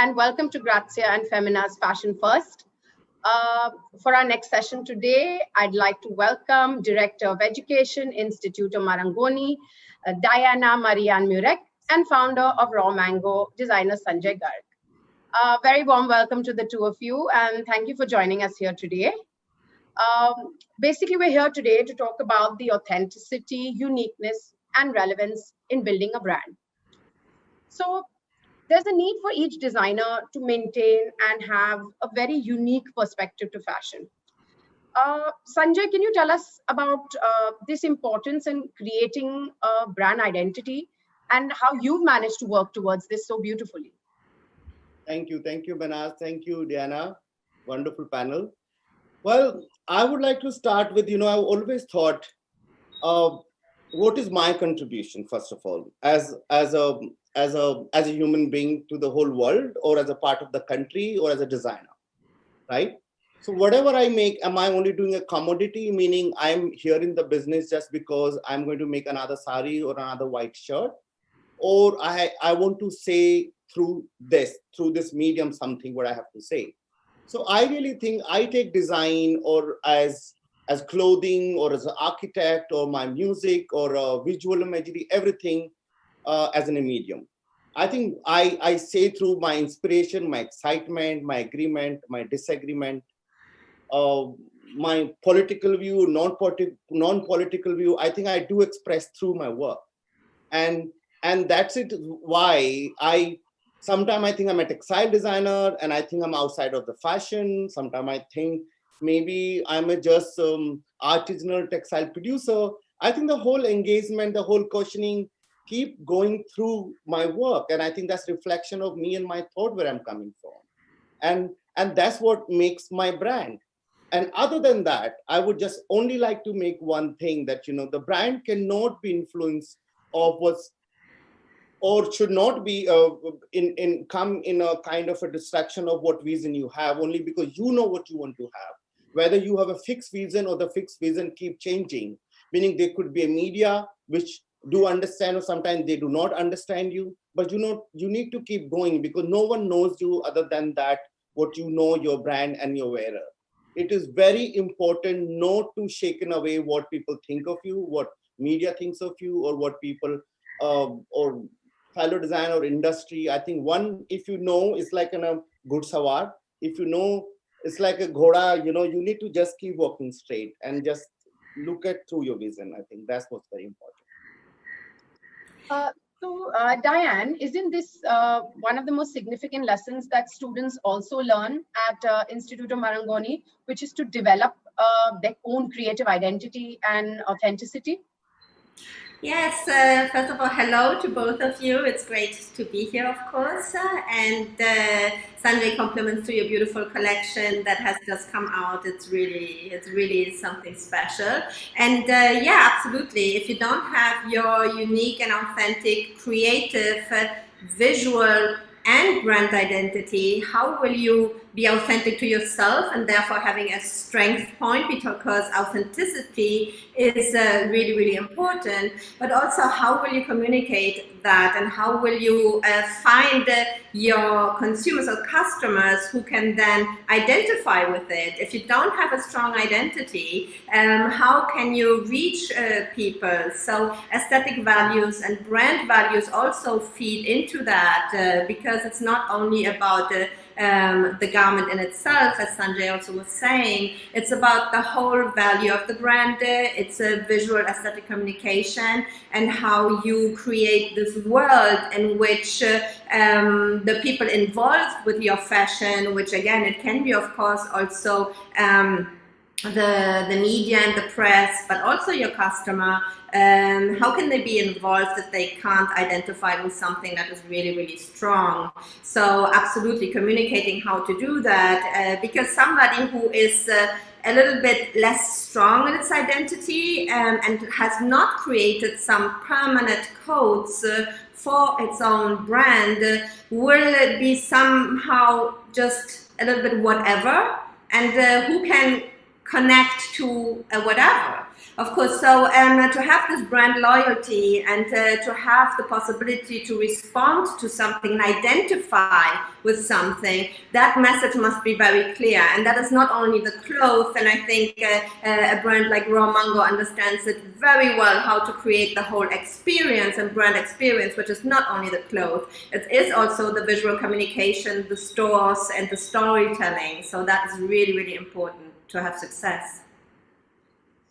and welcome to Grazia and Femina's Fashion First. For our next session today, I'd like to welcome Director of Education, Istituto Marangoni, Diana Marian Murek, and founder of Raw Mango, designer Sanjay Garg. Very warm welcome to the two of you, and thank you for joining us here today. Basically, we're here today to talk about the authenticity, uniqueness, and relevance in building a brand. So there's a need for each designer to maintain and have a very unique perspective to fashion. Sanjay, can you tell us about this importance in creating a brand identity and how you've managed to work towards this so beautifully? Thank you, Banaz. Thank you, Diana. Wonderful panel. Well, I would like to start with, I've always thought, what is my contribution, first of all, as a human being to the whole world, or as a part of the country, or as a designer, right? So whatever I make, am I only doing a commodity, meaning I'm here in the business just because I'm going to make another sari or another white shirt, or I want to say through this medium something what I have to say. So I really think I take design or as clothing or as an architect or my music or visual imagery, everything as in a medium. I think I say through my inspiration, my excitement, my agreement, my disagreement, my political view, non-political view. I think I do express through my work. And that's it why sometimes I think I'm a textile designer and I think I'm outside of the fashion. Sometimes I think maybe I'm just artisanal textile producer. I think the whole engagement, the whole questioning keep going through my work. And I think that's reflection of me and my thought where I'm coming from. And that's what makes my brand. And other than that, I would just only like to make one thing that, the brand cannot be influenced of what's or should not be come in a kind of a distraction of what vision you have, only because you know what you want to have. Whether you have a fixed vision or the fixed vision keep changing, meaning there could be a media which do understand or sometimes they do not understand you, but you need to keep going because no one knows you other than that, what you know, your brand and your wearer. It is very important not to shaken away what people think of you, what media thinks of you, or what people or fellow design or industry. I think one, if you know, it's like a good sawar. If you know, it's like a ghoda, you need to just keep walking straight and just look at through your vision. I think that's what's very important. So, Diane, isn't this one of the most significant lessons that students also learn at Istituto Marangoni, which is to develop their own creative identity and authenticity? Yes, first of all, hello to both of you. It's great to be here, of course. And Sanjay, compliments to your beautiful collection that has just come out. It's really something special. And yeah, absolutely. If you don't have your unique and authentic, creative, visual, and brand identity, how will you be authentic to yourself and therefore having a strength point, because authenticity is really, really important, but also how will you communicate that and how will you find your consumers or customers who can then identify with it? If you don't have a strong identity, how can you reach people? So aesthetic values and brand values also feed into that because it's not only about the garment in itself, as Sanjay also was saying. It's about the whole value of the brand. It's a visual aesthetic communication and how you create this world in which the people involved with your fashion, which again, it can be of course also the media and the press, but also your customer, how can they be involved if they can't identify with something that is really, really strong? So absolutely communicating how to do that, because somebody who is a little bit less strong in its identity and has not created some permanent codes for its own brand will be somehow just a little bit whatever, and who can connect to whatever. Of course, so to have this brand loyalty and to have the possibility to respond to something and identify with something, that message must be very clear. And that is not only the clothes, and I think a brand like Raw Mango understands it very well, how to create the whole experience and brand experience, which is not only the clothes, it is also the visual communication, the stores, and the storytelling. So that is really, really important to have success.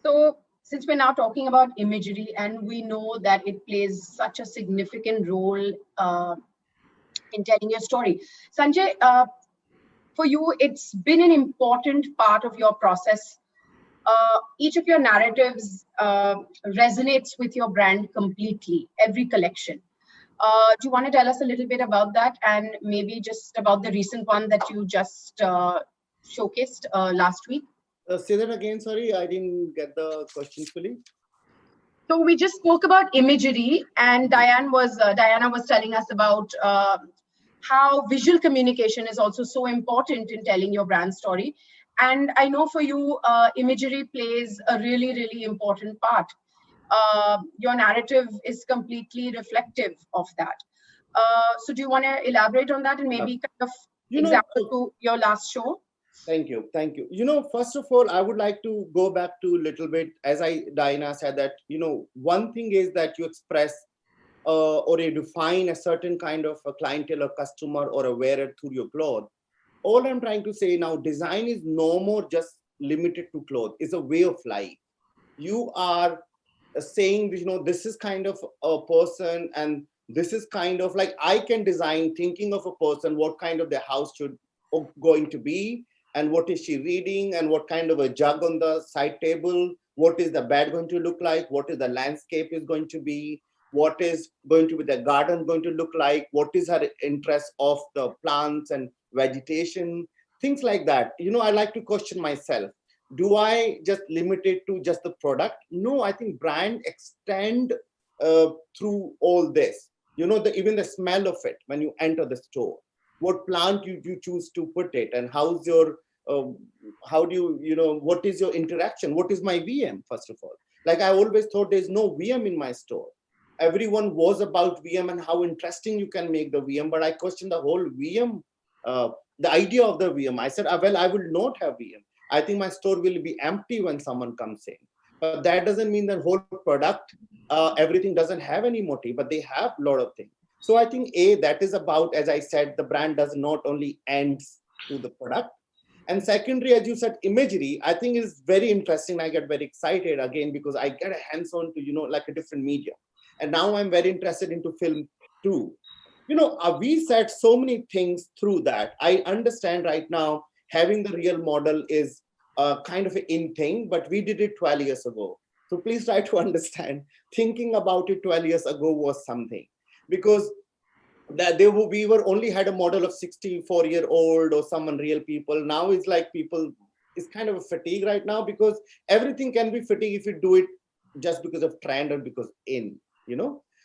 So since we're now talking about imagery, and we know that it plays such a significant role in telling your story, Sanjay, for you, it's been an important part of your process. Each of your narratives resonates with your brand completely, every collection. Do you want to tell us a little bit about that, and maybe just about the recent one that you just showcased last week? Say that again, sorry, I didn't get the question fully. So we just spoke about imagery, and Diana was telling us about how visual communication is also so important in telling your brand story. And I know for you, imagery plays a really, really important part. Your narrative is completely reflective of that. So do you want to elaborate on that and maybe kind of example to your last show? Thank you. Thank you. First of all, I would like to go back to a little bit, as Diana said, that, one thing is that you express or you define a certain kind of a clientele or customer or a wearer through your clothes. All I'm trying to say now, design is no more just limited to clothes. It's a way of life. You are saying, this is kind of a person, and this is kind of like, I can design thinking of a person, what kind of their house should going to be, and what is she reading, and what kind of a jug on the side table, what is the bed going to look like, what is the landscape is going to be, what is going to be the garden going to look like, what is her interest of the plants and vegetation, things like that. I like to question myself. Do I just limit it to just the product? No, I think brand extend through all this. Even the smell of it when you enter the store. What plant you choose to put it, and how's your how do you what is your interaction, what is my VM? First of all, like, I always thought there's no VM in my store. Everyone was about VM and how interesting you can make the VM, but I questioned the whole VM, the idea of the VM. I said, well, I will not have VM. I think my store will be empty when someone comes in. But that doesn't mean that whole product, everything doesn't have any motive, but they have a lot of things. So I think that is about, as I said, the brand does not only end to the product. And secondary, as you said, imagery, I think is very interesting. I get very excited again because I get a hands-on to, like a different medium. And now I'm very interested into film too. We said so many things through that. I understand right now having the real model is kind of an in thing, but we did it 12 years ago. So please try to understand, thinking about it 12 years ago was something. Because we were only had a model of 64-year-old or someone real people. Now it's like people, it's kind of a fatigue right now, because everything can be fatigue if you do it just because of trend or because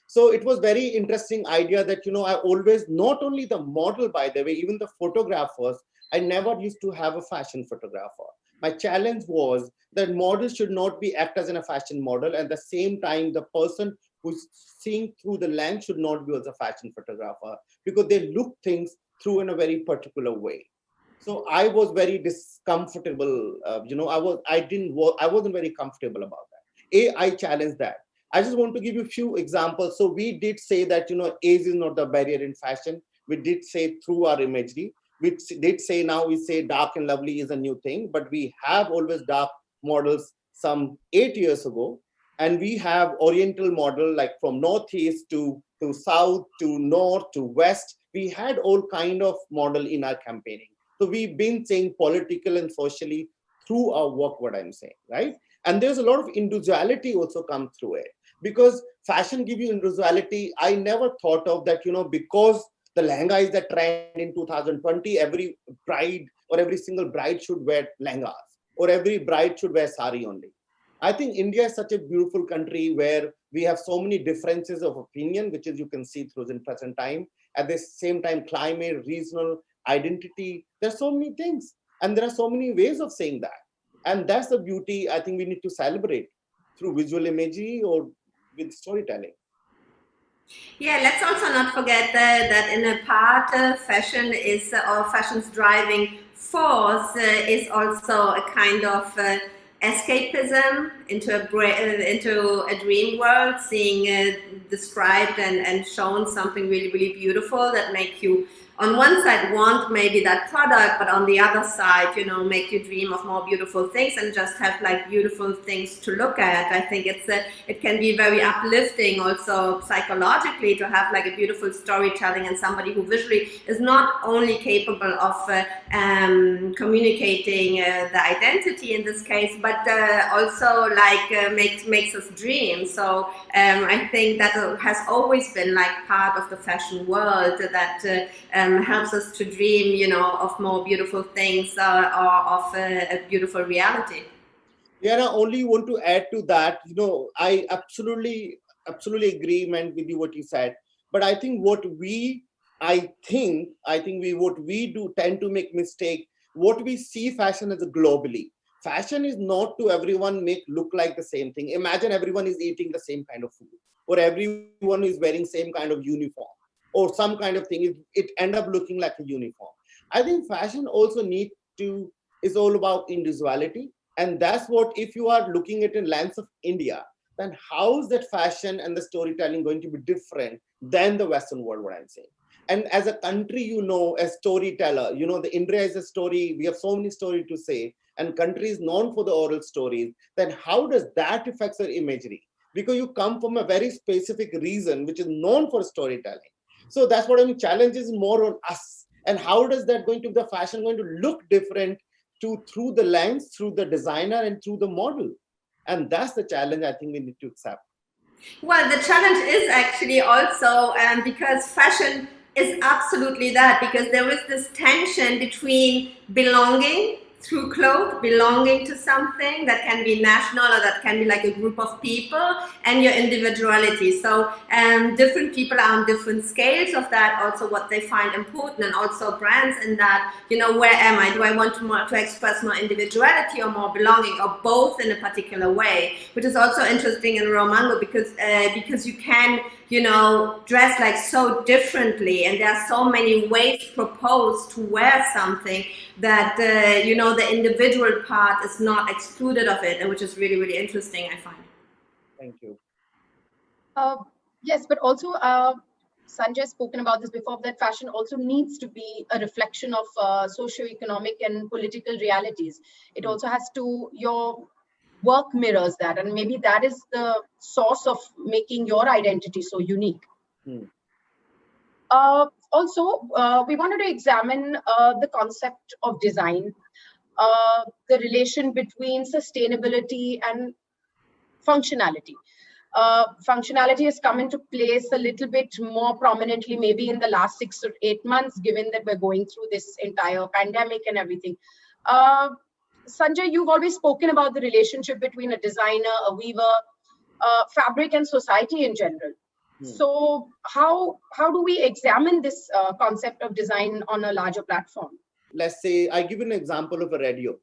So it was very interesting idea that, I always, not only the model, by the way, even the photographers, I never used to have a fashion photographer. My challenge was that model should not be act as in a fashion model. At the same time, the person who's seeing through the lens should not be as a fashion photographer, because they look things through in a very particular way. So I was very discomfortable. I wasn't very comfortable about that. I challenged that. I just want to give you a few examples. So we did say that, age is not the barrier in fashion. We did say through our imagery. We did say now we say dark and lovely is a new thing, but we have always dark models some 8 years ago. And we have oriental model, like from northeast to south to north to west. We had all kind of model in our campaigning. So we've been saying political and socially through our work, what I'm saying, right? And there's a lot of individuality also come through it, because fashion give you individuality. I never thought of that, because the lehenga is the trend in 2020, every bride or every single bride should wear lehengas, or every bride should wear sari only. I think India is such a beautiful country where we have so many differences of opinion, which is you can see through in present time. At the same time, climate, regional identity, there's so many things. And there are so many ways of saying that. And that's the beauty I think we need to celebrate through visual imagery or with storytelling. Yeah, let's also not forget that in a part, fashion is, or fashion's driving force is also a kind of escapism into a dream world, seeing described and shown something really, really beautiful that make you, on one side, want maybe that product, but on the other side, you know, make you dream of more beautiful things and just have like beautiful things to look at. I think it can be very uplifting also psychologically to have like a beautiful storytelling and somebody who visually is not only capable of communicating the identity in this case, but also like makes us dream. So I think that has always been like part of the fashion world that helps us to dream, you know, of more beautiful things or of a beautiful reality. Yeah, I only want to add to that. You know, I absolutely agreement with you what you said. But I think what we do tend to make mistake. What we see fashion as a globally. Fashion is not to everyone look like the same thing. Imagine everyone is eating the same kind of food, or everyone is wearing same kind of uniform, or some kind of thing. It end up looking like a uniform. I think fashion also is all about individuality. And that's what, if you are looking at in lens of India, then how is that fashion and the storytelling going to be different than the Western world, what I'm saying? And as a country, you know, as storyteller, you know, the India is a story. We have so many stories to say, and country is known for the oral stories. Then how does that affect your imagery? Because you come from a very specific reason, which is known for storytelling. So that's what I mean. Challenge is more on us. And how does that the fashion going to look different through the lens, through the designer, and through the model? And that's the challenge I think we need to accept. Well, the challenge is actually also because fashion is absolutely that, because there is this tension between belonging through clothes, belonging to something that can be national or that can be like a group of people, and your individuality. So different people are on different scales of that, also what they find important, and also brands in that, you know, where am I? Do I want to express more individuality or more belonging, or both in a particular way? Which is also interesting in Romango because you can, you know, dress like so differently, and there are so many ways proposed to wear something that you know, the individual part is not excluded of it, and which is really, really interesting, I find. Thank you. Yes, but also Sanjay has spoken about this before, that fashion also needs to be a reflection of socio-economic and political realities. It also has to, your work mirrors that, and maybe that is the source of making your identity so unique. Also, we wanted to examine the concept of design, the relation between sustainability and functionality. Functionality has come into place a little bit more prominently, maybe in the last 6 or 8 months, given that we're going through this entire pandemic and everything. Sanjay, you've always spoken about the relationship between a designer, a weaver, fabric, and society in general. So how do we examine this concept of design on a larger platform? Let's say I give an example of a radio.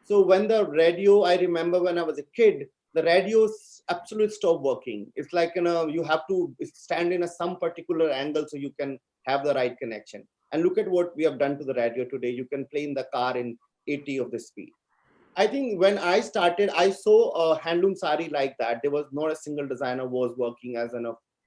So when the radio, I remember when I was a kid, the radios absolutely stopped working. It's like, you know, you have to stand in some particular angle so you can have the right connection. And look at what we have done to the radio today. You can play in the car in 80 of the speed. I think when I started, I saw a handloom sari like that. There was not a single designer was working as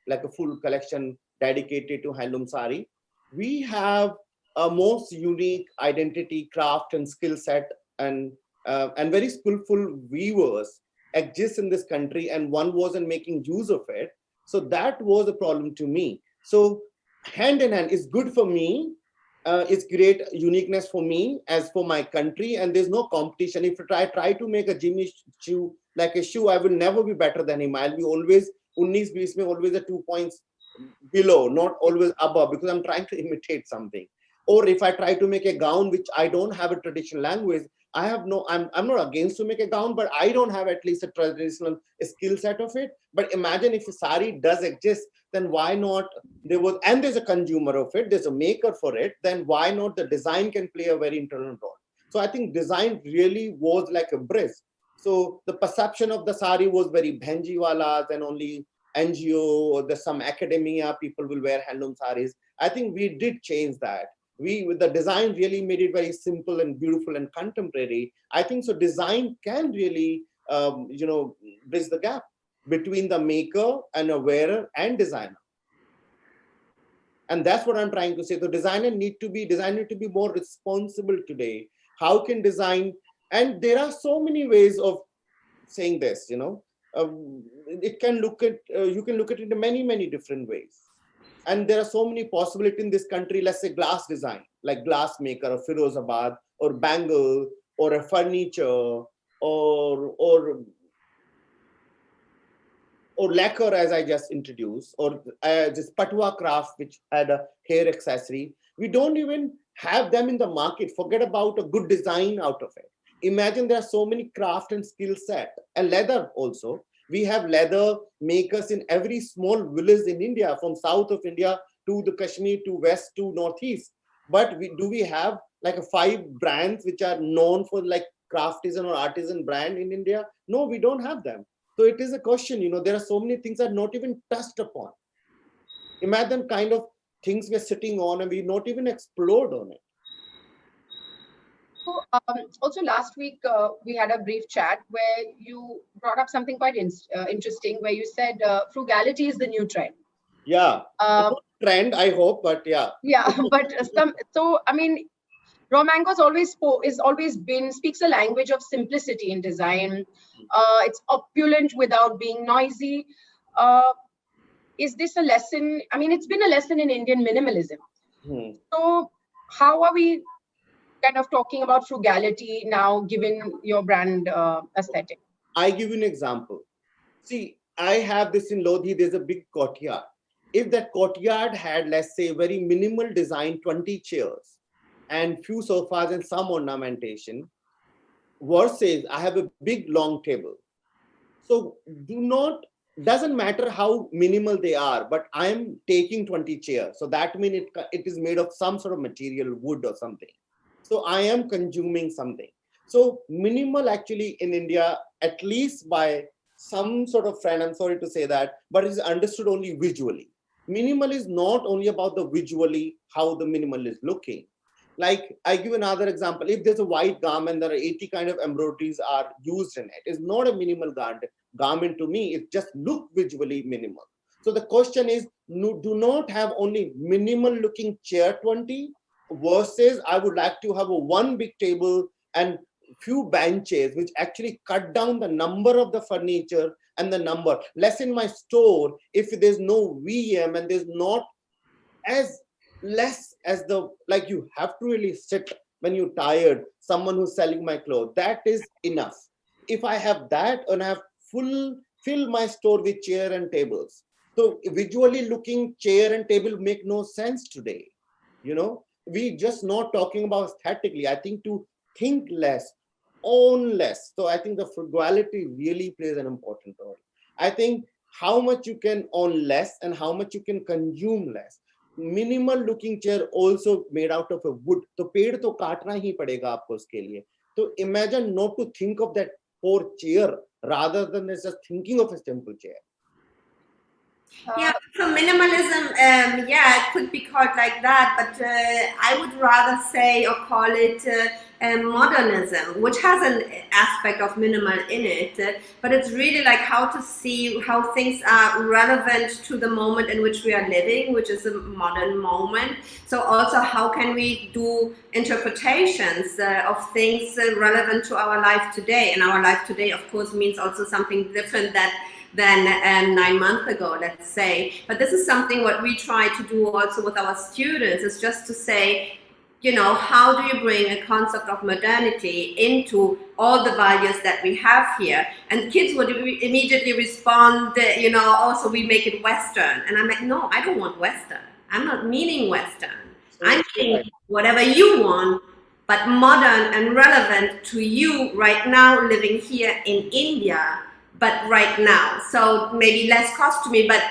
like a full collection dedicated to handloom sari. We have a most unique identity, craft, and skill set, and very skillful weavers exist in this country, and one wasn't making use of it. So that was a problem to me. So hand in hand is good for me. It's great uniqueness for me as for my country, and there's no competition. If I try to make a Jimmy shoe like a shoe, I will never be better than him. I'll be always 19-20 always a 2 points below, not always above, because I'm trying to imitate something. Or if I try to make a gown which I don't have a traditional language, I'm not against to make a gown, but I don't have at least a traditional skill set of it. But imagine if a sari does exist, then why not? There's a consumer of it, there's a maker for it, then why not the design can play a very internal role? So I think design really was like a bridge. So the perception of the sari was very bhenjiwalas and only NGO or there's some academia, people will wear handloom saris. I think we did change that. With the design really made it very simple and beautiful and contemporary. I think so design can really, bridge the gap between the maker and a wearer and designer. And that's what I'm trying to say. The designer need to be more responsible today. How can design, and there are so many ways of saying this, it can look at, you can look at it in many, many different ways. And there are so many possibilities in this country, let's say glass design, like glass maker or Firozabad or bangle or a furniture or lacquer, as I just introduced, or this patwa craft, which had a hair accessory. We don't even have them in the market. Forget about a good design out of it. Imagine there are so many craft and skill set, and leather also. We have leather makers in every small village in India, from south of India to the Kashmir to west to northeast. But do we have like 5 brands which are known for like craftisan or artisan brand in India? No, we don't have them. So it is a question, there are so many things that are not even touched upon. Imagine kind of things we're sitting on and we not even explored on it. So, also last week, we had a brief chat where you brought up something quite interesting, where you said frugality is the new trend. Yeah, trend, I hope, but yeah. Yeah, but Raw Mango's speaks a language of simplicity in design. It's opulent without being noisy. Is this a lesson? It's been a lesson in Indian minimalism. So how are we kind of talking about frugality now, given your brand aesthetic? I give you an example. See, I have this in Lodhi, there's a big courtyard. If that courtyard had, let's say, very minimal design, 20 chairs and few sofas and some ornamentation, versus I have a big long table. So doesn't matter how minimal they are, but I'm taking 20 chairs. So that means it is made of some sort of material, wood or something. So I am consuming something. So minimal actually in India, at least by some sort of friend, I'm sorry to say that, but it's understood only visually. Minimal is not only about the visually, how the minimal is looking. Like I give another example. If there's a white garment, there are 80 kind of embroideries are used in it. It's not a minimal garment to me. It just look visually minimal. So the question is, do not have only minimal looking chair 20 versus I would like to have a one big table and few benches which actually cut down the number of the furniture and the number. Less in my store, if there's no VM and there's not as less as like you have to really sit when you're tired, someone who's selling my clothes, that is enough. If I have that and I have fill my store with chair and tables. So visually looking chair and table make no sense today. We just not talking about aesthetically. I think to think less, own less. So I think the frugality really plays an important role. I think how much you can own less and how much you can consume less. Minimal looking chair also made out of a wood. तो पेड़ तो काटना ही पड़ेगा आपको उसके लिए. So imagine not to think of that poor chair rather than just thinking of a simple chair. Yeah, so minimalism, it could be called like that, but I would rather say or call it modernism, which has an aspect of minimal in it, but it's really like how to see how things are relevant to the moment in which we are living, which is a modern moment. So also how can we do interpretations of things relevant to our life today, and our life today of course means also something different than 9 months ago, let's say. But this is something what we try to do also with our students, is just to say, how do you bring a concept of modernity into all the values that we have here? And kids would immediately respond, also we make it Western. And I'm like, no, I don't want Western. I'm not meaning Western. I'm meaning whatever you want, but modern and relevant to you right now living here in India, but right now. So maybe less costumey, but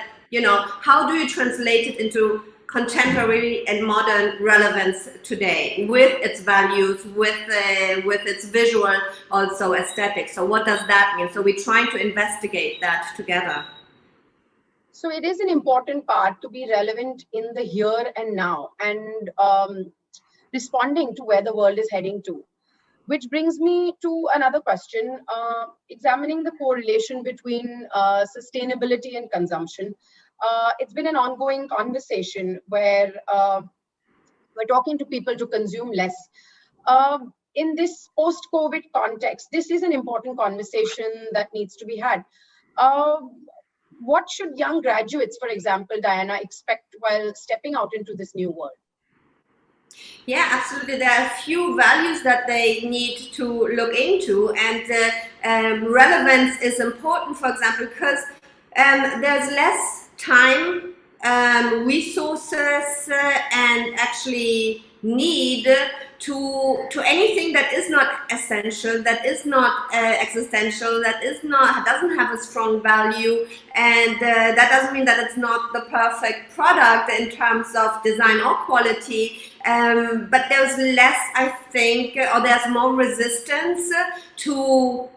how do you translate it into contemporary and modern relevance today, with its values, with its visual, also aesthetic. So what does that mean? So we're trying to investigate that together. So it is an important part to be relevant in the here and now, and responding to where the world is heading to. Which brings me to another question, examining the correlation between sustainability and consumption. It's been an ongoing conversation where we're talking to people to consume less. In this post-COVID context, this is an important conversation that needs to be had. What should young graduates, for example, Diana, expect while stepping out into this new world? Yeah, absolutely. There are a few values that they need to look into, and relevance is important, for example, because there's less time, resources, and actually need to anything that is not essential, that is not existential, that doesn't have a strong value, and that doesn't mean that it's not the perfect product in terms of design or quality. But there's less, I think, or there's more resistance to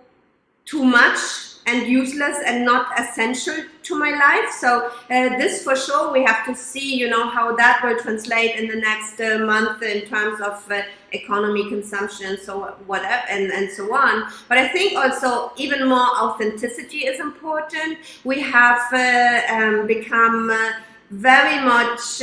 too much and useless and not essential to my life. So this for sure, we have to see, how that will translate in the next month in terms of economy, consumption, so whatever, and so on. But I think also even more authenticity is important. We have become very much,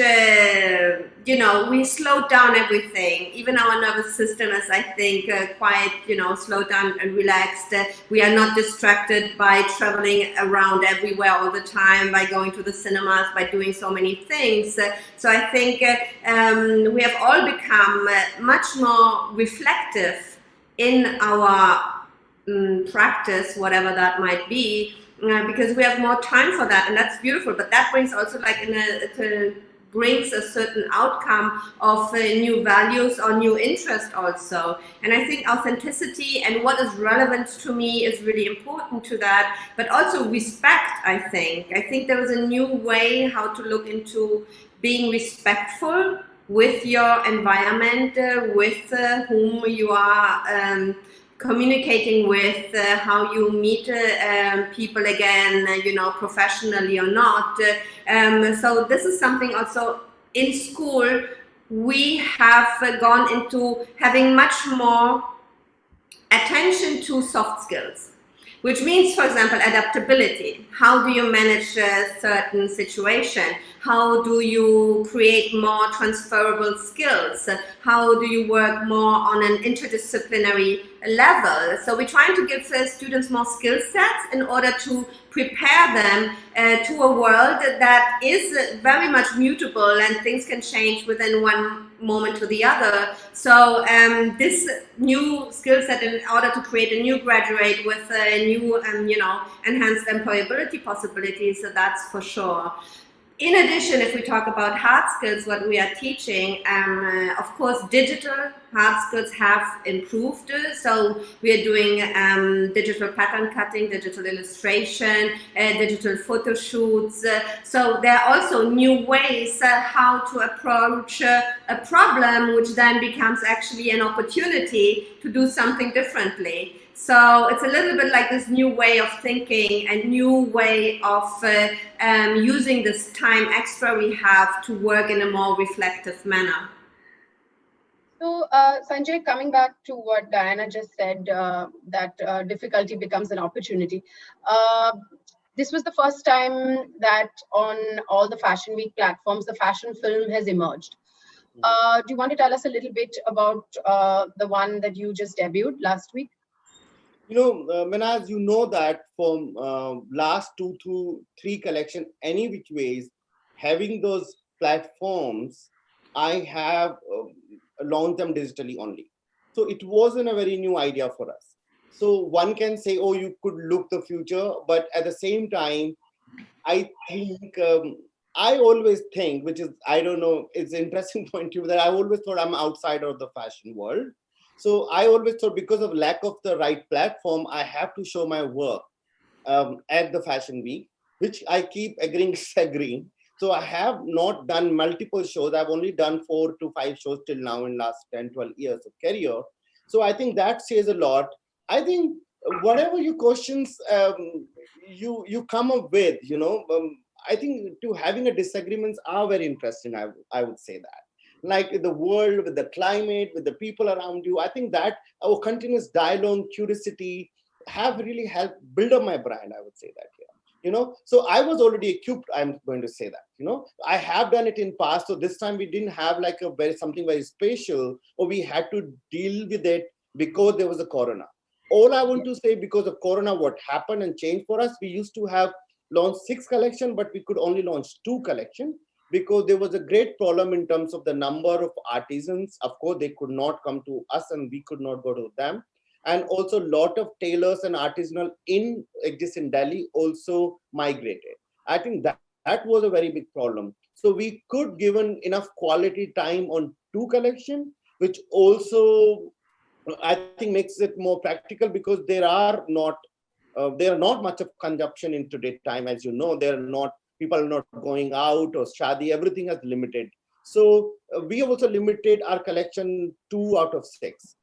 we slowed down everything. Even our nervous system is, I think, quite, slowed down and relaxed. We are not distracted by traveling around everywhere all the time, by going to the cinemas, by doing so many things. So I think we have all become much more reflective in our practice, whatever that might be. Because we have more time for that, and that's beautiful. But that brings also brings a certain outcome of new values or new interest also. And I think authenticity and what is relevant to me is really important to that. But also respect, I think. I think there is a new way how to look into being respectful with your environment, with whom you are communicating with, how you meet people again, professionally or not. So this is something also in school we have gone into having much more attention to soft skills, which means, for example, adaptability. How do you manage a certain situation? How do you create more transferable skills? How do you work more on an interdisciplinary level? So we're trying to give students more skill sets in order to prepare them to a world that is very much mutable and things can change within one moment to the other. So this new skill set, in order to create a new graduate with a new, enhanced employability possibilities, so that's for sure. In addition, if we talk about hard skills, what we are teaching, of course, digital hard skills have improved. So we are doing digital pattern cutting, digital illustration, digital photo shoots. So there are also new ways how to approach a problem, which then becomes actually an opportunity to do something differently. So it's a little bit like this new way of thinking, a new way of using this time extra we have to work in a more reflective manner. So, Sanjay, coming back to what Diana just said, that difficulty becomes an opportunity. This was the first time that on all the Fashion Week platforms, the fashion film has emerged. Do you want to tell us a little bit about the one that you just debuted last week? Manaz, you know that from last 2 to 3 collection, any which ways, having those platforms, I have launched them digitally only. So it wasn't a very new idea for us. So one can say, oh, you could look the future, but at the same time, I think, I always think, which is, I don't know, it's an interesting point to view, that I always thought I'm outside of the fashion world. So I always thought because of lack of the right platform, I have to show my work at the Fashion Week, which I keep agreeing, disagreeing. So I have not done multiple shows. I've only done 4 to 5 shows till now in last 10, 12 years of career. So I think that says a lot. I think whatever your questions you come up with, I think to having a disagreements are very interesting. I would say that. Like the world, with the climate, with the people around you, I think that our continuous dialogue, curiosity have really helped build up my brand. I would say that here. So I was already equipped. I'm going to say that. I have done it in past. So this time we didn't have like something very special, or we had to deal with it because there was a corona. All I want to say, because of corona, what happened and changed for us, we used to have launched 6 collection, but we could only launch 2 collection because there was a great problem in terms of the number of artisans. Of course, they could not come to us and we could not go to them. And also a lot of tailors and artisanal exist in Delhi also migrated. I think that was a very big problem. So we could given enough quality time on 2 collection, which also I think makes it more practical, because there are not much of consumption in today's time. As you know, people are not going out, or shadi, everything is limited. So we have also limited our collection 2 out of 6.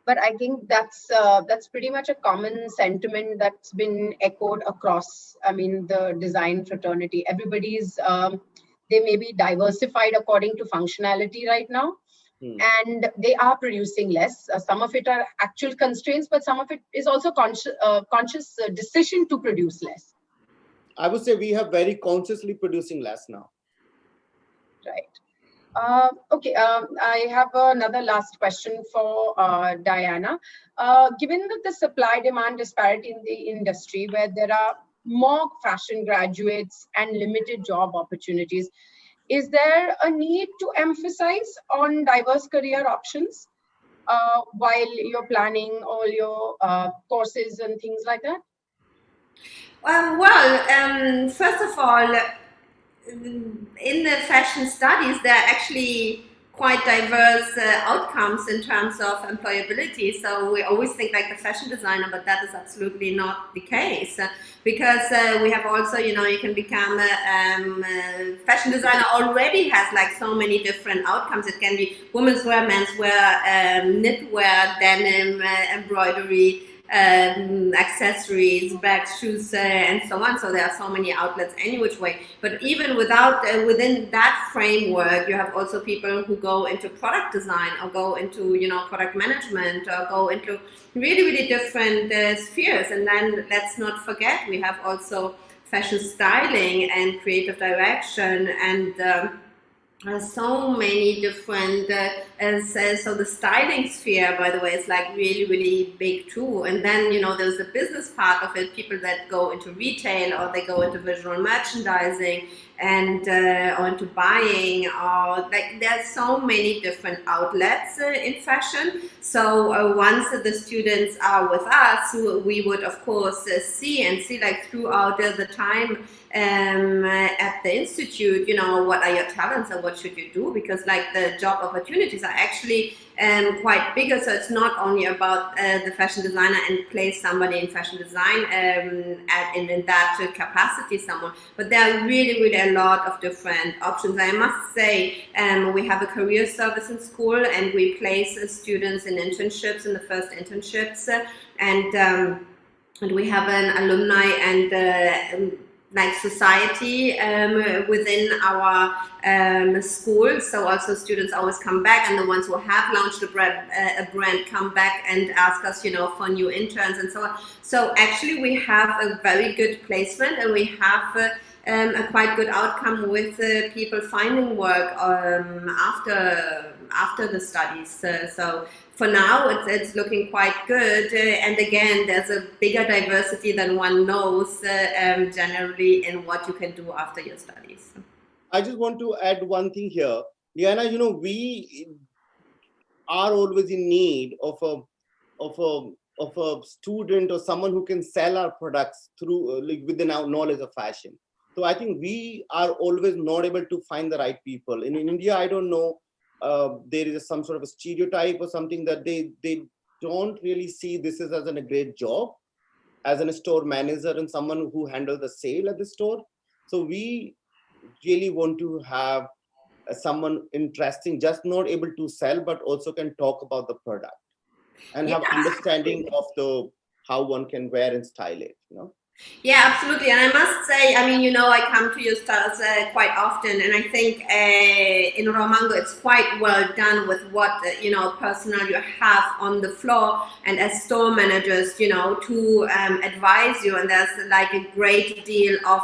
But I think that's pretty much a common sentiment that's been echoed across, the design fraternity. Everybody's, they may be diversified according to functionality right now, and they are producing less. Some of it are actual constraints, but some of it is also conscious decision to produce less. I would say we have very consciously producing less now. Right. Okay, I have another last question for Diana. Given that the supply-demand disparity in the industry, where there are more fashion graduates and limited job opportunities, is there a need to emphasize on diverse career options while you're planning all your courses and things like that? First of all, in the fashion studies, there are actually quite diverse outcomes in terms of employability. So we always think like the fashion designer, but that is absolutely not the case, because we have also, you can become a fashion designer already has like so many different outcomes. It can be women's wear, men's wear, knitwear, denim, embroidery, accessories, bags, shoes, and so on. So there are so many outlets any which way. But even within that framework, you have also people who go into product design, or go into product management, or go into really different spheres. And then let's not forget, we have also fashion styling and creative direction, and so many different so the styling sphere, by the way, is like really big too. And then there's the business part of it, people that go into retail, or they go into visual merchandising, and or into buying, or like there's so many different outlets in fashion. So once the students are with us, we would of course see like throughout the time at the institute, what are your talents and what should you do, because like the job opportunities are actually quite bigger. So it's not only about the fashion designer and place somebody in fashion design in that capacity someone, but there are really a lot of different options. I must say, we have a career service in school, and we place students in internships, in the first internships, and we have an alumni and like society within our school. So also students always come back, and the ones who have launched a brand come back and ask us, for new interns and so on. So actually we have a very good placement, and we have a quite good outcome with people finding work after the studies. So for now, it's looking quite good. And again, there's a bigger diversity than one knows generally in what you can do after your studies. I just want to add one thing here. Diana, we are always in need of a student or someone who can sell our products through within our knowledge of fashion. So I think we are always not able to find the right people. In India, I don't know, there is some sort of a stereotype or something that they don't really see this as a great job. as a store manager and someone who handles the sale at the store. So we really want to have someone interesting, just not able to sell, but also can talk about the product and have understanding of the how one can wear and style it, you know. Yeah, absolutely. And I must say, I mean, I come to your stores quite often, and I think in Romango, it's quite well done with what, personnel you have on the floor and as store managers, to advise you. And there's like a great deal of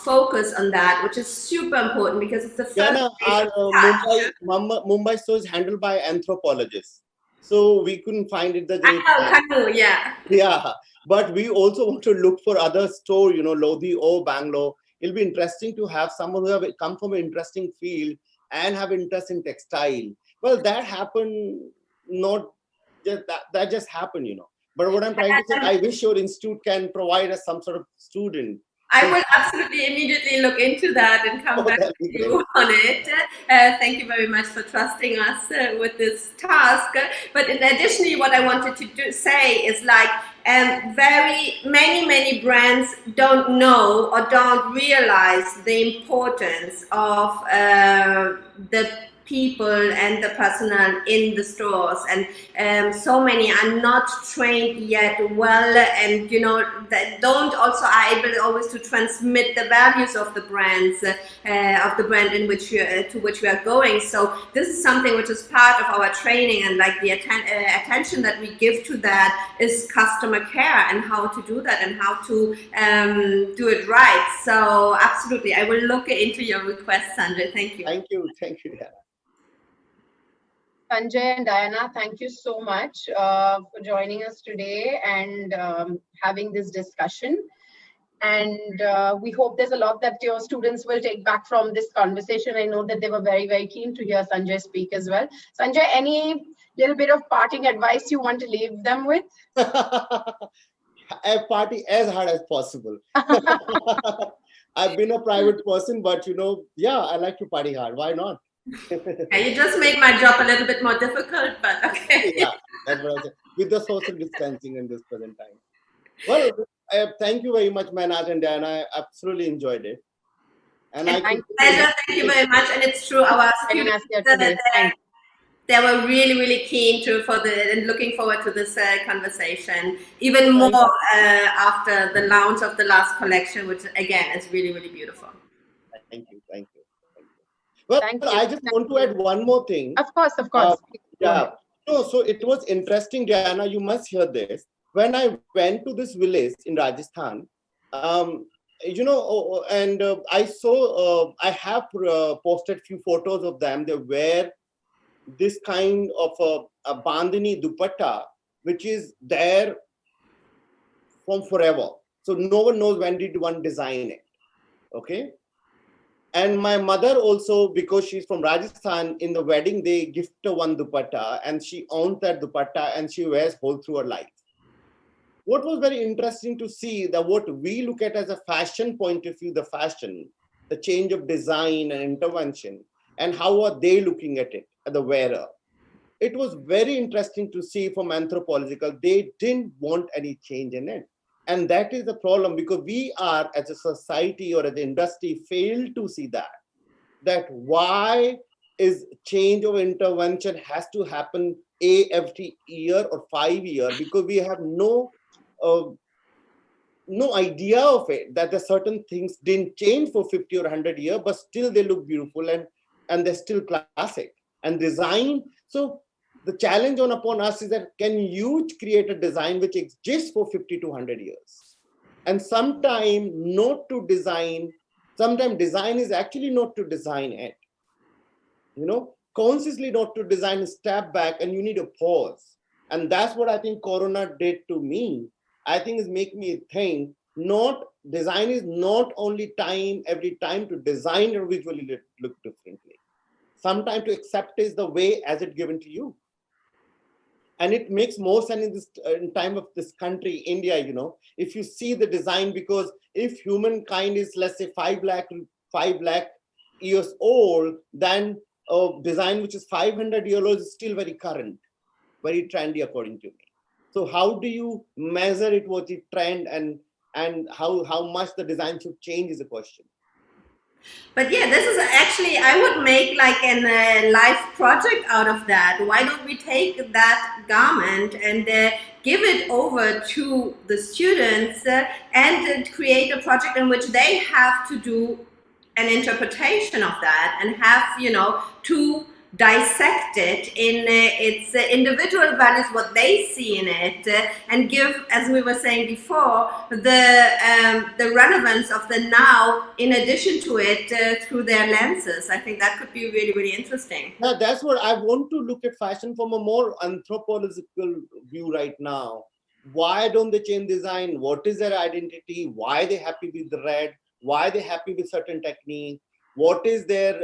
focus on that, which is super important because it's the first our Mumbai store is handled by anthropologists. So we couldn't find it the great Kanu, yeah. Yeah. But we also want to look for other store, Lodi or Bangalore. It'll be interesting to have someone who have come from an interesting field and have interest in textile. Well, that happened, not just that just happened, But what I'm trying to say, I wish your institute can provide us some sort of student. I will absolutely immediately look into that and come back to you on it. Thank you very much for trusting us with this task. But in additionally, what I wanted to say is like very many brands don't know or don't realize the importance of the people and the personnel in the stores, and so many are not trained yet well, and that don't also are able always to transmit the values of the brands of the brand in which to which we are going. So this is something which is part of our training, and like the attention that we give to that is customer care and how to do that and how to do it right. So absolutely, I will look into your request, Sanjay. Thank you. Thank you, Diana. Sanjay and Diana, thank you so much for joining us today and having this discussion. And we hope there's a lot that your students will take back from this conversation. I know that they were very, very keen to hear Sanjay speak as well. Sanjay, any little bit of parting advice you want to leave them with? I party as hard as possible. I've been a private person, but I like to party hard. Why not? You just make my job a little bit more difficult, but okay. Yeah, that's what I said. With the social distancing in this present time. Well, thank you very much, Manaj and Diana. I absolutely enjoyed it. And thank you very much. And it's true, our students they were really keen and looking forward to this conversation even more after the launch of the last collection, which again is really beautiful. Thank you. Well, I just want to add one more thing. Of course. So it was interesting, Diana, you must hear this. When I went to this village in Rajasthan, and I saw, I have posted few photos of them. They wear this kind of a bandhani dupatta, which is there from forever. So no one knows when did one design it. Okay. And my mother also, because she's from Rajasthan, in the wedding, they gift her one dupatta and she owns that dupatta and she wears whole through her life. What was very interesting to see that what we look at as a fashion point of view, the fashion, the change of design and intervention, and how are they looking at it, at the wearer. It was very interesting to see from anthropological, they didn't want any change in it. And that is the problem, because we are, as a society or as an industry, failed to see that why is change of intervention has to happen every year or 5 years, because we have no idea of it, that the certain things didn't change for 50 or 100 years, but still they look beautiful and they're still classic and design. So the challenge upon us is that can you create a design which exists for 50 to 100 years? And sometimes not to design, sometimes design is actually not to design it. Consciously not to design, step back, and you need a pause. And that's what I think Corona did to me. I think it's make me think, design is not only every time to design or visually look differently. Sometimes to accept is the way as it given to you. And it makes more sense in time of this country, India, if you see the design, because if humankind is, let's say, 5 lakh years old, then a design which is 500 years old is still very current, very trendy according to me. So how do you measure it with the trend, and how much the design should change is a question. But yeah, this is actually, I would make like a live project out of that. Why don't we take that garment and give it over to the students and create a project in which they have to do an interpretation of that and have, to dissect it in its individual values, what they see in it, and give, as we were saying before, the relevance of the now in addition to it through their lenses. I think that could be really, really interesting. Yeah, that's what I want to look at fashion from a more anthropological view right now. Why don't they change design? What is their identity? Why are they happy with the red? Why are they happy with certain technique? What is their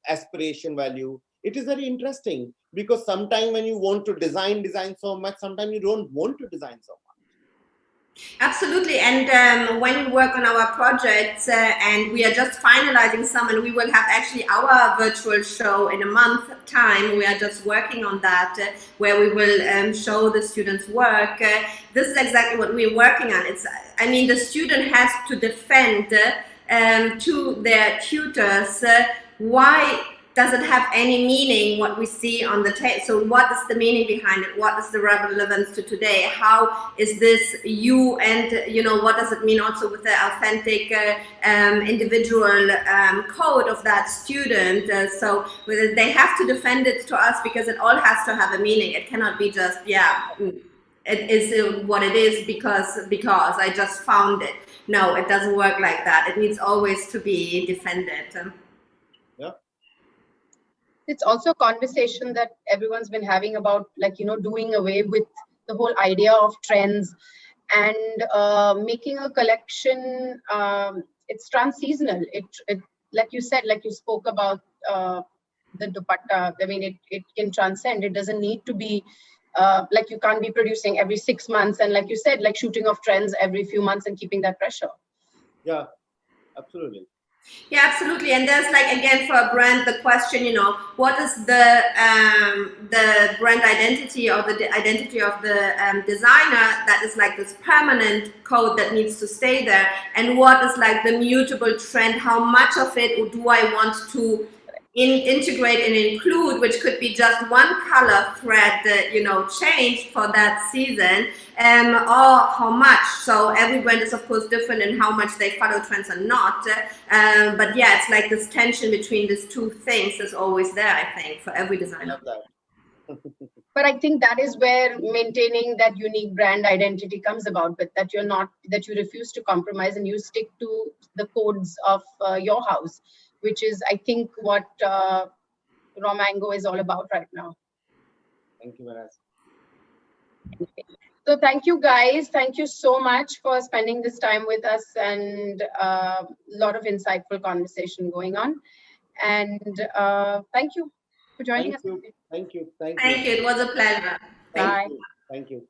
aspiration value? It is very interesting, because sometimes when you want to design so much, sometimes you don't want to design so much. Absolutely. And when we work on our projects and we are just finalizing some, and we will have actually our virtual show in a month time, we are just working on that, where we will show the students work. This is exactly what we're working on. The student has to defend to their tutors why does it have any meaning what we see on the tape? So what is the meaning behind it? What is the relevance to today? How is this you? And what does it mean also with the authentic individual code of that student? So they have to defend it to us, because it all has to have a meaning. It cannot be just, it is what it is because I just found it. No, it doesn't work like that. It needs always to be defended. It's also a conversation that everyone's been having about, doing away with the whole idea of trends and making a collection. It's trans-seasonal. It like you said, like you spoke about the dupatta. It can transcend. It doesn't need to be you can't be producing every 6 months, and like you said, like shooting off trends every few months and keeping that pressure. Yeah, absolutely. Yeah, absolutely. And there's again, for a brand, the question, what is the brand identity or the identity of the designer that is this permanent code that needs to stay there, and what is the mutable trend? How much of it do I want to integrate and include, which could be just one color thread changed for that season, or how much. So every brand is of course different in how much they follow trends or not, but yeah, it's this tension between these two things is always there, I think, for every designer. But I think that is where maintaining that unique brand identity comes about, but that you refuse to compromise and you stick to the codes of your house, which is, I think, what Raw Mango is all about right now. Thank you, Maras. So thank you, guys. Thank you so much for spending this time with us, and a lot of insightful conversation going on. And thank you for joining us. Thank you. Thank you. It was a pleasure. Bye. Thank you.